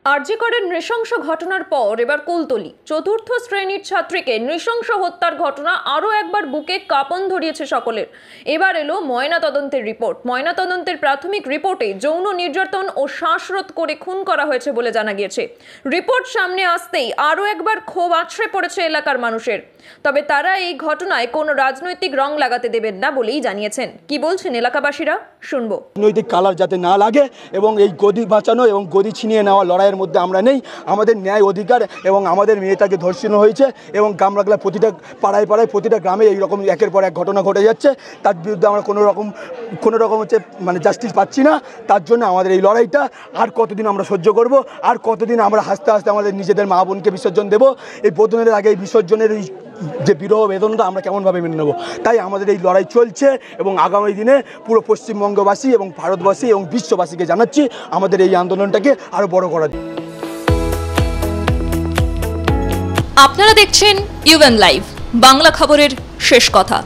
আরজি করের নৃশংস ঘটনার পর এবার কুলতলি। চতুর্থ শ্রেণীর ছাত্রীকে নৃশংস হত্যার ঘটনা আরও একবার বুকে কাঁপন ধরিয়েছে সকলের। এবার এলো ময়নাতদন্তের রিপোর্ট। ময়নাতদন্তের প্রাথমিক রিপোর্টে যৌন নির্যাতন ও শ্বাসরোধ করে খুন করা হয়েছে বলে জানা গিয়েছে। রিপোর্ট সামনে আসতেই আরও একবার ক্ষোভ আছড়ে পড়েছে এলাকার মানুষের। তবে তারা এই ঘটনায় কোনো রাজনৈতিক রং লাগাতে দেবেন না বলেই জানিয়েছেন। কি বলছেন এলাকাবাসীরা, শুনবো। রাজনৈতিক কালার যাতে না লাগে এবং এই গদি বাঁচানো এবং গদি ছিনিয়ে নেওয়া লড়াইয়ের মধ্যে আমরা নেই। আমাদের ন্যায় অধিকার এবং আমাদের মেয়েটাকে ধর্ষণ হয়েছে এবং গ্রামবাংলার প্রতিটা পাড়ায় পাড়ায় প্রতিটা গ্রামে এইরকম একের পর এক ঘটনা ঘটে যাচ্ছে। তার বিরুদ্ধে আমরা কোনো রকম জাস্টিস পাচ্ছি না। তার জন্য আমাদের এই লড়াইটা আর কতদিন আমরা সহ্য করব, আর কতদিন আমরা হাসতে হাসতে আমাদের নিজেদের মা বোনকে বিসর্জন দেবো। এই বোধনের আগে এই বিসর্জনের যে বিরহ বেদনটা আমরা কেমনভাবে মেনে নেব। তাই আমাদের এই লড়াই চলছে এবং আগামী দিনে পুরো পশ্চিমবঙ্গবাসী এবং ভারতবাসী এবং বিশ্ববাসীকে জানাচ্ছি আমাদের এই আন্দোলনটাকে আরও বড় করা। আপনারা দেখছেন ইউএন লাইভ, বাংলা খবরের শেষ কথা।